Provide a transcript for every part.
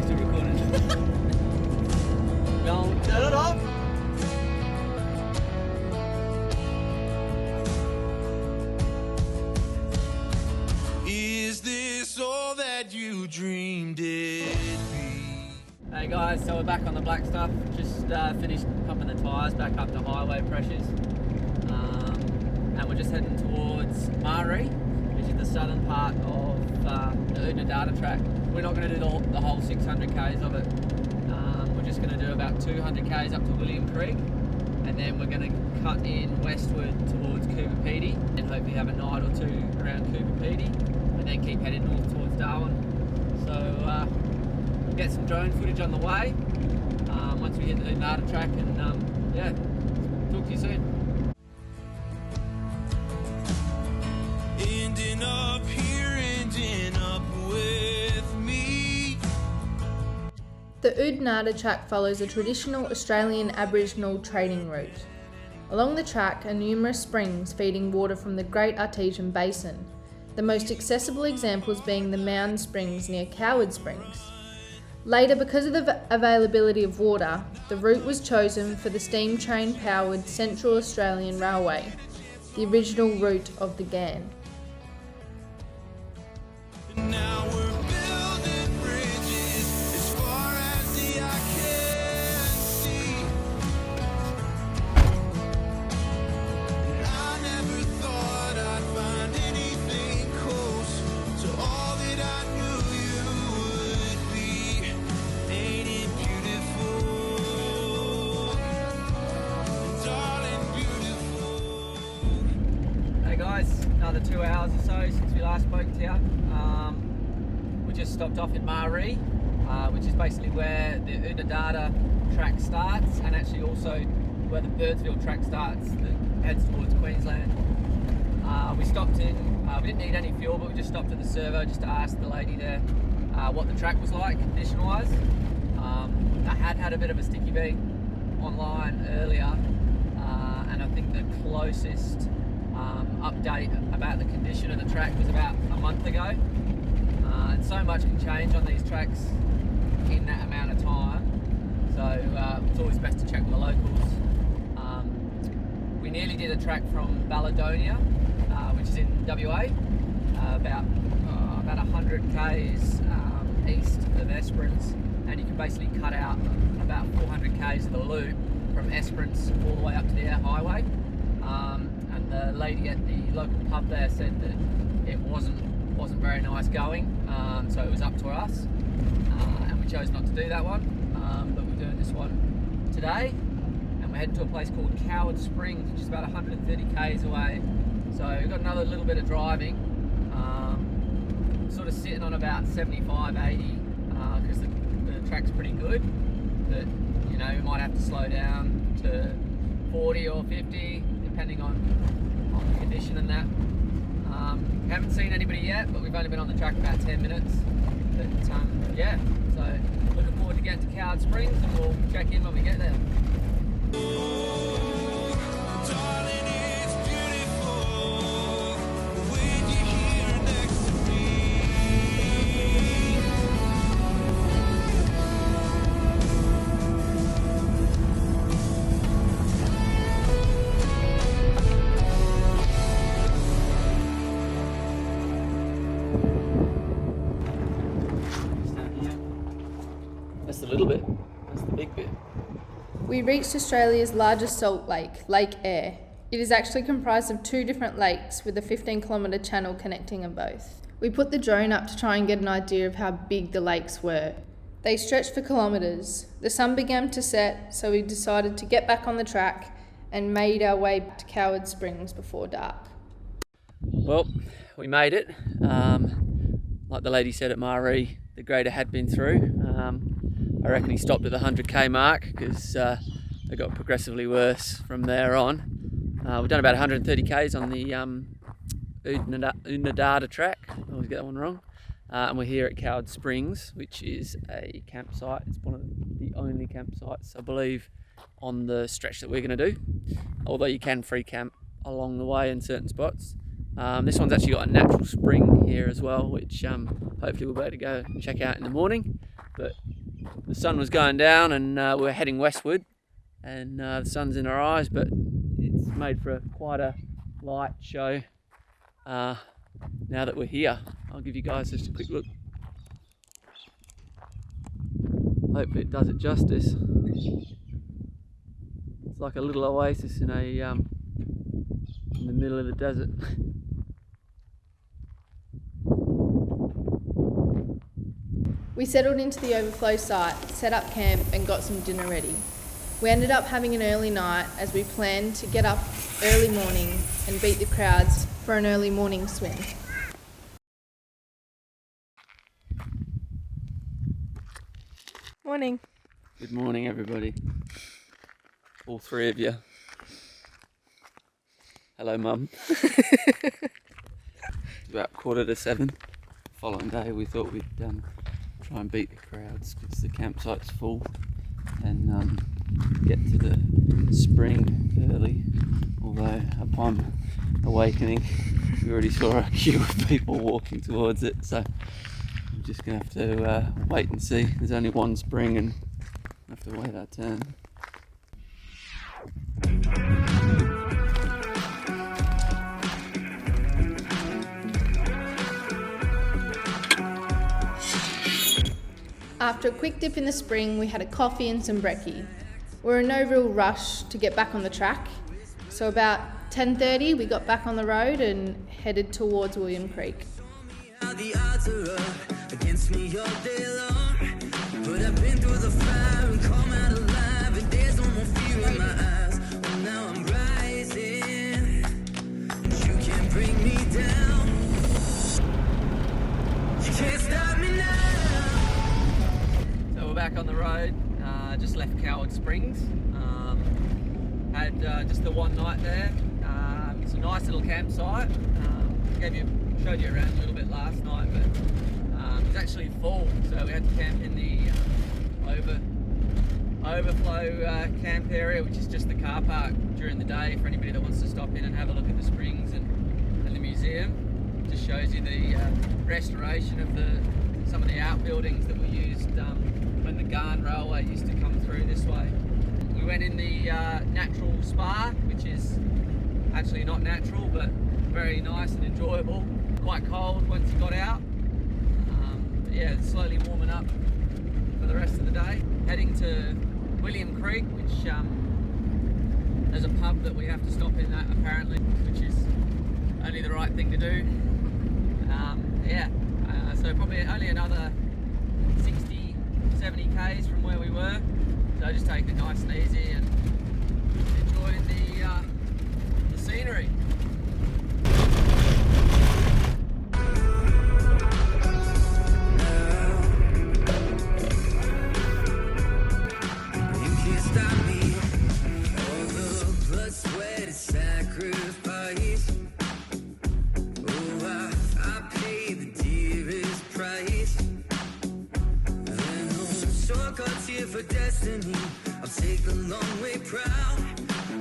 Still recording. Don't turn it off. Is this all that you dreamed it'd be? Hey guys, so we're back on the black stuff. Just finished pumping the tyres back up to highway pressures. And we're just heading towards Maree, which is the southern part of the Oodnadatta Track. We're not going to do the whole 600 k's of it. We're just going to do about 200 k's up to William Creek, and then we're going to cut in westward towards Coober Pedy, and hopefully have a night or two around Coober Pedy, and then keep heading north towards Darwin. So we'll get some drone footage on the way once we hit the Oodnadatta Track, and yeah, talk to you soon. Ending up here, ending up with me. The Oodnadatta Track follows a traditional Australian Aboriginal trading route. Along the track are numerous springs feeding water from the Great Artesian Basin, the most accessible examples being the Mound Springs near Coward Springs. Later, because of the availability of water, the route was chosen for the steam train powered Central Australian Railway, the original route of the GAN. Now we're building bridges as far as the eye can see. And I never thought I'd find anything close to all that I knew you would be. Ain't it beautiful? Darling, beautiful. Hey guys, another 2 hours or so since we last spoke to you. We just stopped off in Maree, which is basically where the Oodnadatta Track starts, and actually also where the Birdsville Track starts that heads towards Queensland. We stopped in, we didn't need any fuel, but we just stopped at the servo just to ask the lady there what the track was like condition wise. I had a bit of a sticky beat online earlier, and I think the closest update about the condition of the track was about a month ago. And so much can change on these tracks in that amount of time, so it's always best to check with the locals. We nearly did a track from Balladonia, which is in WA, about 100 k's east of Esperance, and you can basically cut out about 400 k's of the loop from Esperance all the way up to the Eyre highway. And the lady at the local pub there said that it wasn't very nice going, so it was up to us, and we chose not to do that one, but we're doing this one today, and we're heading to a place called Coward Springs, which is about 130 k's away. So we've got another little bit of driving, sort of sitting on about 75, 80, because the track's pretty good, but you know, we might have to slow down to 40 or 50 depending on the condition and that. Haven't seen anybody yet, but we've only been on the track about 10 minutes. But yeah, so looking forward to getting to Coward Springs, and we'll check in when we get there. Darling, it's beautiful when you're here next to me. That's the little bit, that's the big bit. We reached Australia's largest salt lake, Lake Eyre. It is actually comprised of two different lakes with a 15-kilometre channel connecting them both. We put the drone up to try and get an idea of how big the lakes were. They stretched for kilometres. The sun began to set, so we decided to get back on the track and made our way to Coward Springs before dark. Well, we made it. Like the lady said at Maree, the grader had been through. I reckon he stopped at the 100k mark because they got progressively worse from there on. We've done about 130 k's on the Oodnadatta Track. I always get that one wrong. And we're here at Coward Springs, which is a campsite. It's one of the only campsites, I believe, on the stretch that we're going to do. Although you can free camp along the way in certain spots. This one's actually got a natural spring here as well, which hopefully we'll be able to go and check out in the morning. But the sun was going down and we're heading westward, and the sun's in our eyes, but it's made for quite a light show now that we're here. I'll give you guys just a quick look. Hopefully it does it justice. It's like a little oasis in the middle of the desert. We settled into the overflow site, set up camp and got some dinner ready. We ended up having an early night as we planned to get up early morning and beat the crowds for an early morning swim. Morning. Good morning, everybody. All three of you. Hello, Mum. It's about 7:15. Following day, we thought we'd try and beat the crowds because the campsite's full, and get to the spring early. Although upon awakening, we already saw a queue of people walking towards it, so we're just gonna have to wait and see. There's only one spring, and have to wait our turn. After a quick dip in the spring, we had a coffee and some brekkie. We were in no real rush to get back on the track, so about 10:30 we got back on the road and headed towards William Creek. The odds are up against me all day long, but I've been through the fire and come out alive, and there's no more fear in my eyes. Well, now I'm rising, and you can't bring me down. You can't stop me now. So we're back on the road. Just left Coward Springs. Had just the one night there. It's a nice little campsite. Showed you around a little bit last night, but it was actually full, so we had to camp in the overflow camp area, which is just the car park during the day for anybody that wants to stop in and have a look at the springs and the museum. It just shows you the restoration of some of the outbuildings that were used when the Garn Railway used to come through this way. We went in the natural spa, which is actually not natural, but very nice and enjoyable. Quite cold once you got out. But yeah, it's slowly warming up for the rest of the day. Heading to William Creek, which there's a pub that we have to stop in at apparently, which is only the right thing to do. So probably only another 60, 70 k's from where we were. So just taking it nice and easy and enjoying the scenery. For destiny, I'll take the long way proud.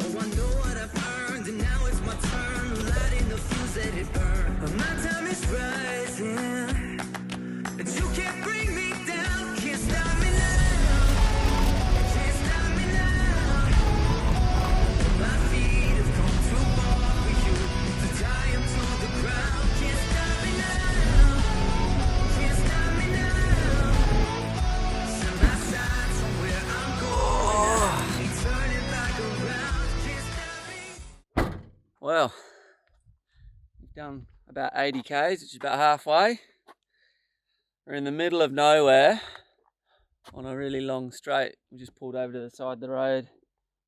Oh, I know what I've earned, and now it's my turn. Lighting the fuse, let it burn. My time is rising, and you can't bring me down. Can't stop me now. Can't stop me now. My feet have come too far for you to tie them to the ground. Can't stop me now. Can't stop me now. Send my side. Well, we've done about 80 k's, which is about halfway. We're in the middle of nowhere on a really long straight. We just pulled over to the side of the road.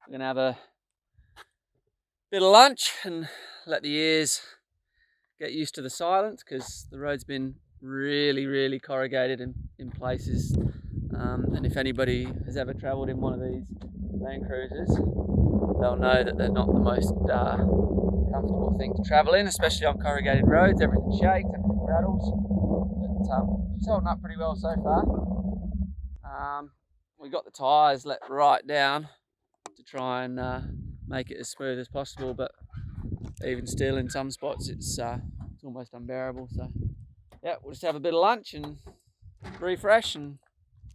We're going to have a bit of lunch and let the ears get used to the silence, because the road's been really corrugated in places. And if anybody has ever travelled in one of these Land Cruisers, they'll know that they're not the most comfortable thing to travel in, especially on corrugated roads. Everything shakes, everything rattles, but it's holding up pretty well so far. We got the tyres let right down to try and make it as smooth as possible, but even still in some spots it's almost unbearable. So yeah, we'll just have a bit of lunch and refresh and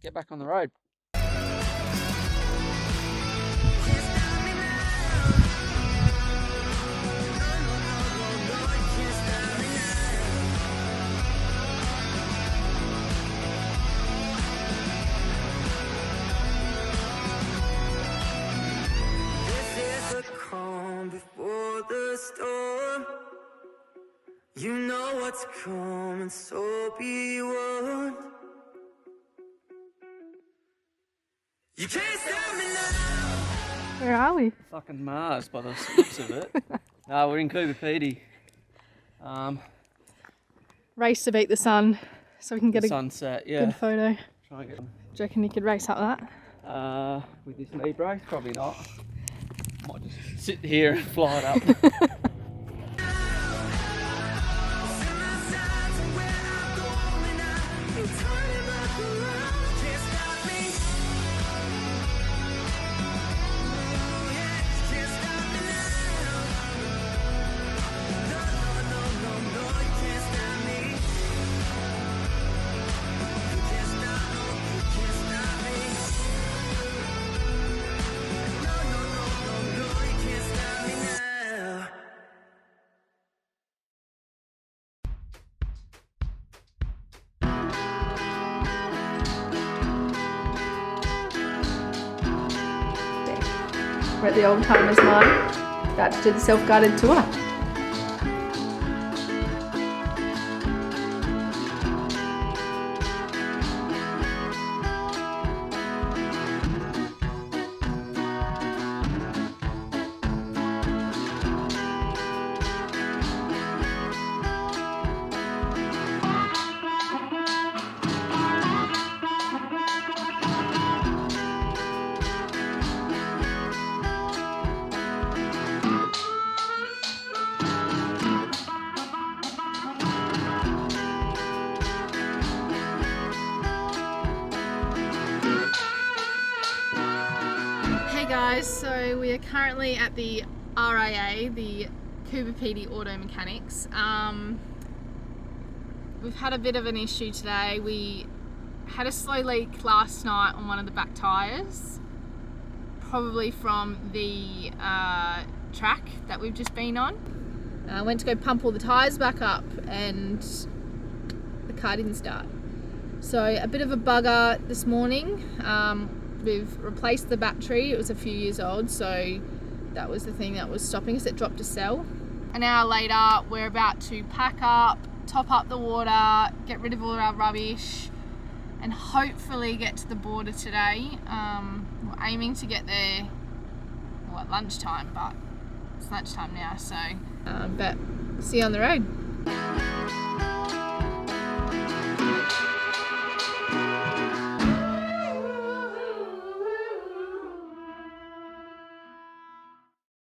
get back on the road. Before the storm, you know what's coming, so be warned. You can't stop me now. Where are we? Fucking Mars by the looks of it. No, we're in Coober Pedy. Race to beat the sun so we can get a sunset, yeah. good photo. Try and get Do you reckon you could race up that? with this knee brace, probably not. Might just sit here and fly it up. We're at the Old Timers Mine, about to do the self-guided tour. Hey guys, so we are currently at the RIA, the Coober Pedy Auto Mechanics. We've had a bit of an issue today. We had a slow leak last night on one of the back tyres, probably from the track that we've just been on. I went to go pump all the tyres back up and the car didn't start. So a bit of a bugger this morning. We've replaced the battery. It was a few years old, so that was the thing that was stopping us. It dropped a cell. An hour later, we're about to pack up, top up the water, get rid of all our rubbish, and hopefully get to the border today. We're aiming to get there at lunchtime, but it's lunchtime now, so but see you on the road.